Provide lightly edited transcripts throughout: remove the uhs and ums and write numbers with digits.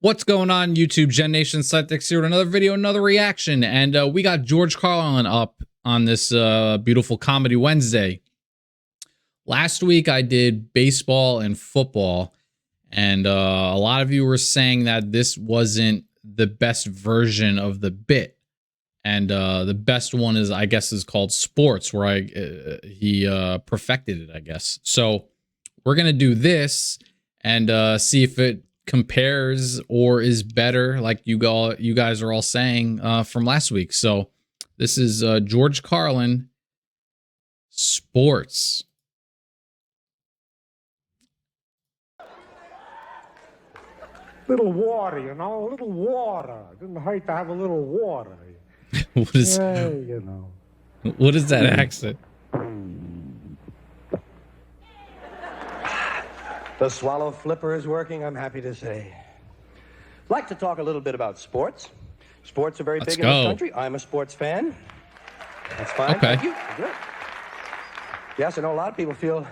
What's going on, YouTube Gen Nation? ScytheX here with another video, another reaction, and we got George Carlin up on this beautiful Comedy Wednesday. Last week I did baseball and football, and a lot of you were saying that this wasn't the best version of the bit, and the best one is, I guess, is called sports, where he perfected it, I guess. So we're gonna do this and see if it compares or is better, like you guys are all saying from last week. So this is George Carlin, sports. Little water, you know, a little water. It didn't hurt to have a little water. What is, yeah, you know. What is that accent? The swallow flipper is working, I'm happy to say. I'd like to talk a little bit about sports. Sports are very big in this country. I'm a sports fan. That's fine. Okay. Thank you. Good. Yes, I know a lot of people feel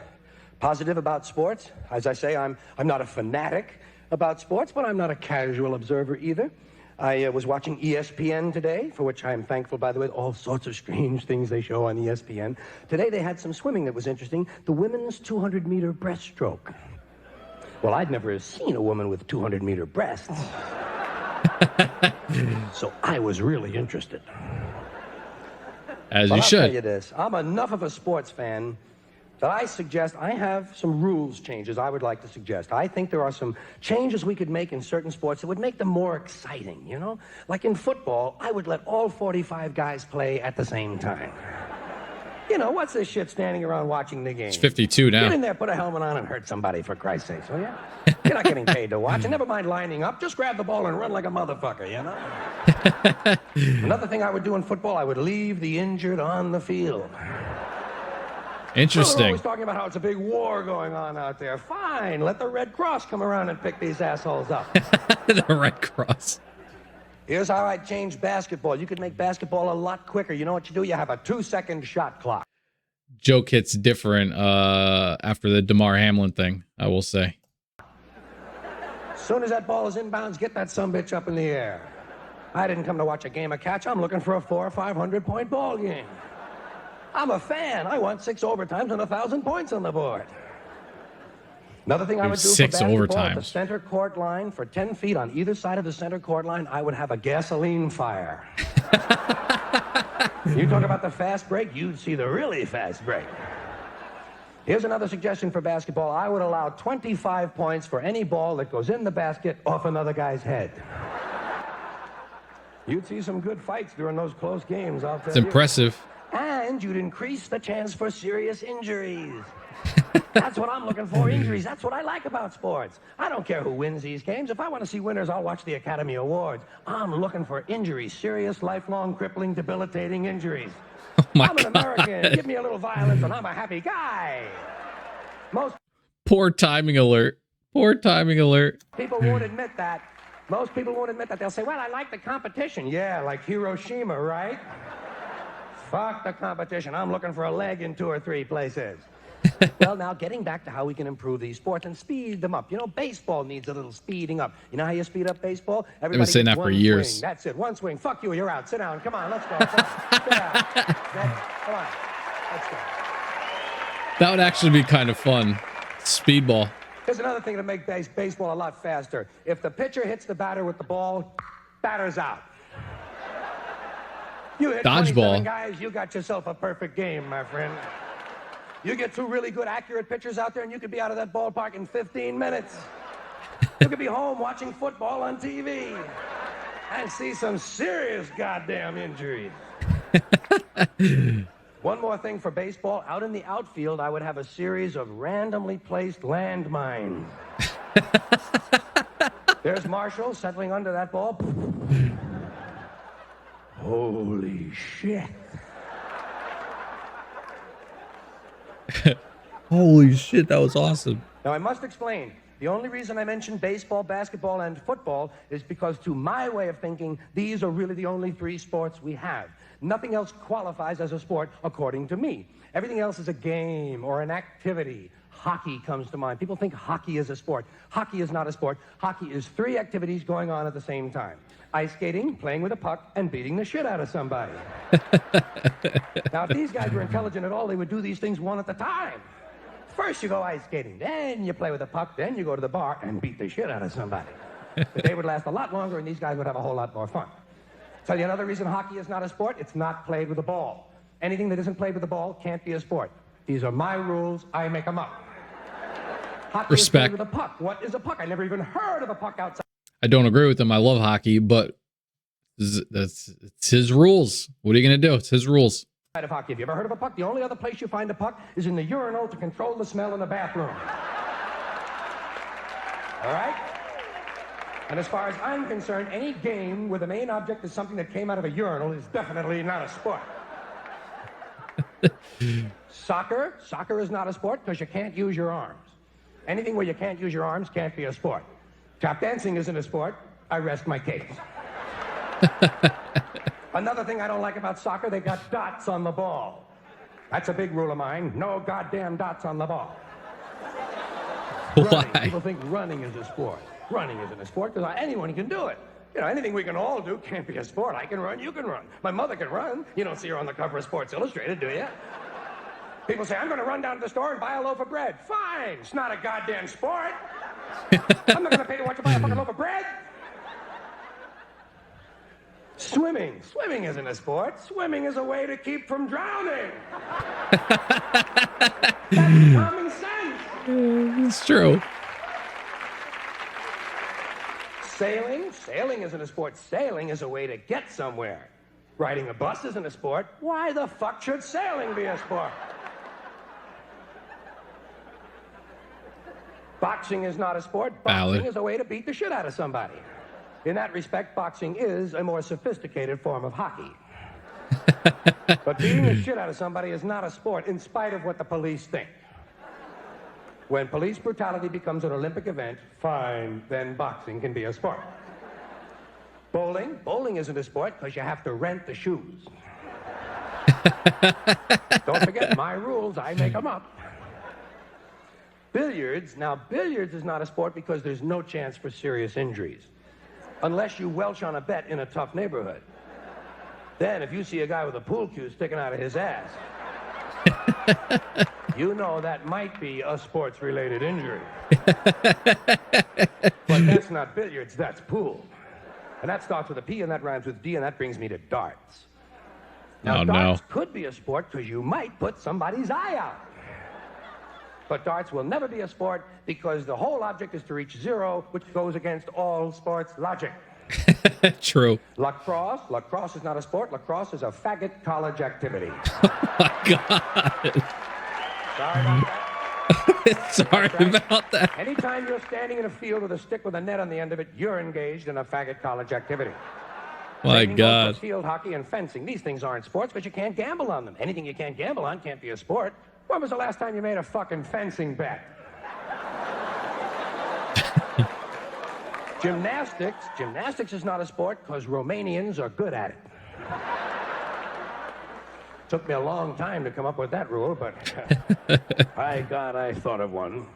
positive about sports. As I say, I'm not a fanatic about sports, but I'm not a casual observer either. I was watching ESPN today, for which I'm thankful, by the way, all sorts of strange things they show on ESPN. Today they had some swimming that was interesting. The women's 200-meter breaststroke. Well, I'd never seen a woman with 200-meter breasts. So I was really interested. As you should. I'll tell you this. I'm enough of a sports fan that I have some rules changes I would like to suggest. I think there are some changes we could make in certain sports that would make them more exciting, you know? Like in football, I would let all 45 guys play at the same time. You know, what's this shit standing around watching the game? It's 52 now. Get in there, put a helmet on, and hurt somebody, for Christ's sake, will ya? You're not getting paid to watch, and never mind lining up. Just grab the ball and run like a motherfucker, you know? Another thing I would do in football, I would leave the injured on the field. Interesting. We're always talking about how it's a big war going on out there. Fine, let the Red Cross come around and pick these assholes up. The Red Cross. Here's how I change basketball. You could make basketball a lot quicker. You know what you do? You have a 2-second shot clock. Joke hits different after the DeMar Hamlin thing, I will say. As soon as that ball is inbounds, get that sumbitch up in the air. I didn't come to watch a game of catch. I'm looking for a 400 or 500 point ball game. I'm a fan. I want 6 overtimes and 1,000 points on the board. Another thing I would do for basketball, at the center court line, for 10 feet on either side of the center court line, I would have a gasoline fire. You talk about the fast break, you'd see the really fast break. Here's another suggestion for basketball. I would allow 25 points for any ball that goes in the basket off another guy's head. You'd see some good fights during those close games, I'll tell you. It's impressive. And you'd increase the chance for serious injuries. That's what I'm looking for, injuries. That's what I like about sports. I don't care who wins these games. If I want to see winners, I'll watch the Academy Awards. I'm looking for injuries, serious, lifelong, crippling, debilitating injuries. Oh my I'm an American. Give me a little violence and I'm a happy guy. Poor timing alert. Poor timing alert. People won't admit that. Most people won't admit that. They'll say, well, I like the competition. Yeah, like Hiroshima, right? Fuck the competition. I'm looking for a leg in 2 or 3 places. Well, now, getting back to how we can improve these sports and speed them up. You know, baseball needs a little speeding up. You know how you speed up baseball? I've been saying that for years. Swing. That's it. One swing. Fuck you. You're out. Sit down. Come on. Let's go. Come on. Sit down. Come on. Let's go. That would actually be kind of fun. Speedball. Here's another thing to make baseball a lot faster. If the pitcher hits the batter with the ball, batter's out. You hit 27 guys, you got yourself a perfect game, my friend. You get 2 really good, accurate pitchers out there, and you could be out of that ballpark in 15 minutes. You could be home watching football on TV and see some serious goddamn injuries. One more thing for baseball. Out in the outfield, I would have a series of randomly placed landmines. There's Marshall settling under that ball. Holy shit. Holy shit, that was awesome. Now, I must explain. The only reason I mention baseball, basketball, and football is because, to my way of thinking, these are really the only 3 sports we have. Nothing else qualifies as a sport, according to me. Everything else is a game or an activity. Hockey comes to mind. People think hockey is a sport. Hockey is not a sport. Hockey is 3 activities going on at the same time. Ice skating, playing with a puck, and beating the shit out of somebody. Now, if these guys were intelligent at all, they would do these things one at a time. First you go ice skating, then you play with a puck, then you go to the bar and beat the shit out of somebody. The day would last a lot longer, and these guys would have a whole lot more fun. Tell you another reason hockey is not a sport: it's not played with a ball. Anything that isn't played with a ball can't be a sport. These are my rules. I make them up. Hockey is played with a puck. What is a puck? I never even heard of a puck outside. I don't agree with him. I love hockey, but it's his rules. What are you going to do? It's his rules. Of hockey. Have you ever heard of a puck? The only other place you find a puck is in the urinal to control the smell in the bathroom. All right? And as far as I'm concerned, any game where the main object is something that came out of a urinal is definitely not a sport. Soccer is not a sport because you can't use your arms. Anything where you can't use your arms can't be a sport. Tap dancing isn't a sport. I rest my case. Another thing I don't like about soccer, they got dots on the ball. That's a big rule of mine. No goddamn dots on the ball. Why? People think running is a sport. Running isn't a sport because anyone can do it. You know, anything we can all do can't be a sport. I can run, you can run. My mother can run. You don't see her on the cover of Sports Illustrated, do you? People say, I'm going to run down to the store and buy a loaf of bread. Fine. It's not a goddamn sport. I'm not going to pay to watch you buy a fucking loaf of bread. Swimming isn't a sport. Swimming is a way to keep from drowning. That's common sense. It's true. Sailing isn't a sport. Sailing is a way to get somewhere. Riding a bus isn't a sport. Why the fuck should sailing be a sport? Boxing is not a sport. Boxing is a way to beat the shit out of somebody. In that respect, boxing is a more sophisticated form of hockey. But beating the shit out of somebody is not a sport, in spite of what the police think. When police brutality becomes an Olympic event, fine, then boxing can be a sport. Bowling isn't a sport because you have to rent the shoes. Don't forget my rules, I make them up. Billiards is not a sport because there's no chance for serious injuries. Unless you welch on a bet in a tough neighborhood. Then, if you see a guy with a pool cue sticking out of his ass, you know that might be a sports-related injury. But that's not billiards, that's pool. And that starts with a P and that rhymes with D, and that brings me to darts. Now, darts could be a sport because you might put somebody's eye out. But darts will never be a sport because the whole object is to reach 0, which goes against all sports logic. True. Lacrosse is not a sport. Lacrosse is a faggot college activity. Oh my God. Sorry about that. Sorry about that. Anytime you're standing in a field with a stick with a net on the end of it, you're engaged in a faggot college activity. My God. Field hockey and fencing. These things aren't sports because you can't gamble on them. Anything you can't gamble on can't be a sport. When was the last time you made a fucking fencing bet? Gymnastics is not a sport because Romanians are good at it. Took me a long time to come up with that rule, but I thought of one.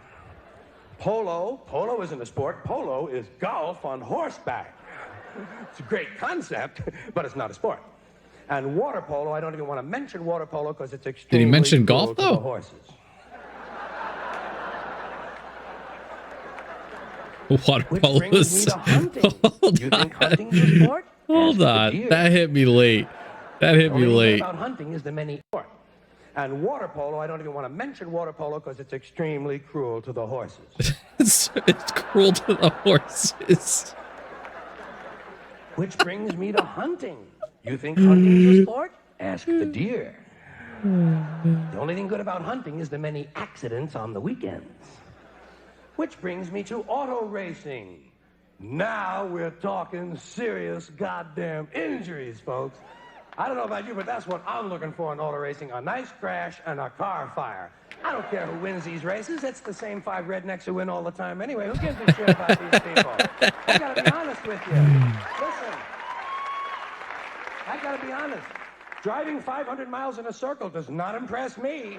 Polo isn't a sport. Polo is golf on horseback. It's a great concept, but it's not a sport. And water polo, I don't even want to mention water polo because it's extremely Did he mention golf, though? The horses. Water polo is... Hold you think hunting is a sport? Hold on. That hit me late. That hit me late. About hunting is the many sport. And water polo, I don't even want to mention water polo because it's extremely cruel to the horses. It's cruel to the horses. Which brings me to hunting. You think hunting is a sport? Ask the deer. The only thing good about hunting is the many accidents on the weekends. Which brings me to auto racing. Now we're talking serious goddamn injuries, folks. I don't know about you, but that's what I'm looking for in auto racing, a nice crash and a car fire. I don't care who wins these races. It's the same 5 rednecks who win all the time anyway. Who gives a shit about these people? I gotta be honest with you. Listen, I gotta be honest. Driving 500 miles in a circle does not impress me.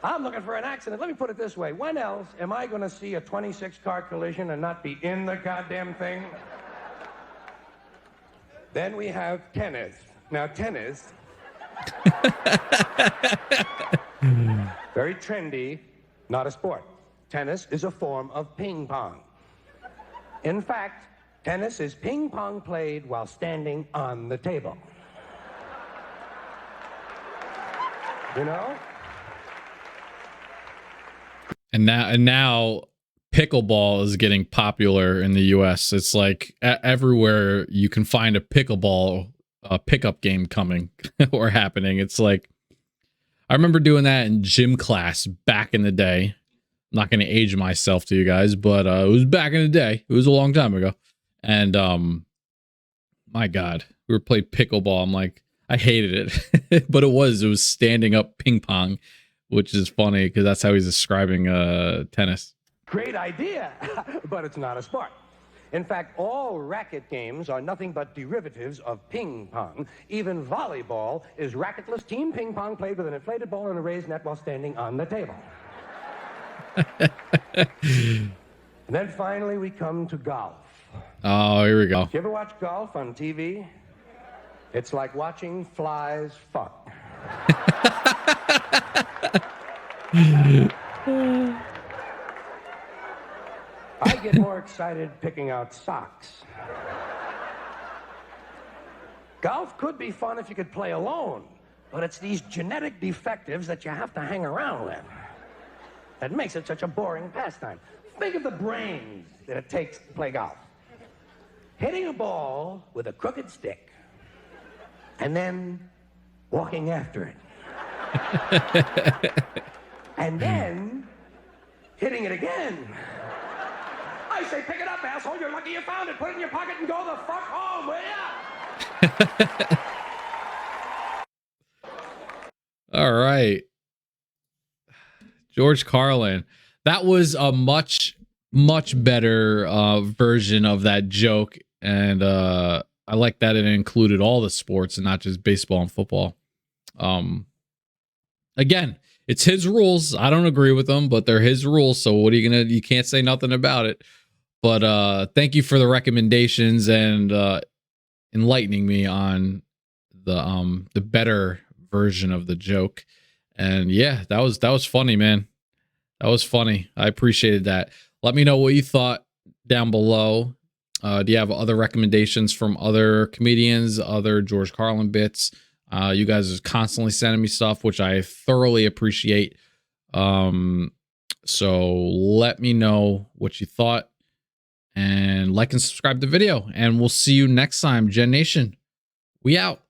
I'm looking for an accident. Let me put it this way. When else am I going to see a 26-car collision and not be in the goddamn thing? Then we have tennis. Now, tennis, very trendy, not a sport. Tennis is a form of ping pong. In fact, tennis is ping pong played while standing on the table. You know? And now pickleball is getting popular in the US. It's like everywhere you can find a pickleball pickup game coming or happening. It's like, I remember doing that in gym class back in the day. I'm not going to age myself to you guys, but it was back in the day. It was a long time ago. And my God, we were playing pickleball. I'm like, I hated it, but it was standing up ping pong, which is funny because that's how he's describing tennis. Great idea, but it's not a sport. In fact, all racket games are nothing but derivatives of ping pong. Even volleyball is racketless team ping pong played with an inflated ball and a raised net while standing on the table. And then finally we come to golf. Oh, here we go. You ever watch golf on TV? It's like watching flies fuck. I get more excited picking out socks. Golf could be fun if you could play alone, but it's these genetic defectives that you have to hang around with that makes it such a boring pastime. Think of the brains that it takes to play golf. Hitting a ball with a crooked stick and then walking after it. And then hitting it again. I say, pick it up, asshole. You're lucky you found it. Put it in your pocket and go the fuck home, will ya? All right. George Carlin. That was a much better version of that joke. And I like that it included all the sports and not just baseball and football. Again, it's his rules. I don't agree with them, but they're his rules. So what are you can't say nothing about it. But thank you for the recommendations and enlightening me on the better version of the joke. And yeah, that was funny, man. That was funny. I appreciated that. Let me know what you thought down below. Do you have other recommendations from other comedians, other George Carlin bits? You guys are constantly sending me stuff, which I thoroughly appreciate. So let me know what you thought. And like and subscribe to the video. And we'll see you next time, Gen Nation. We out.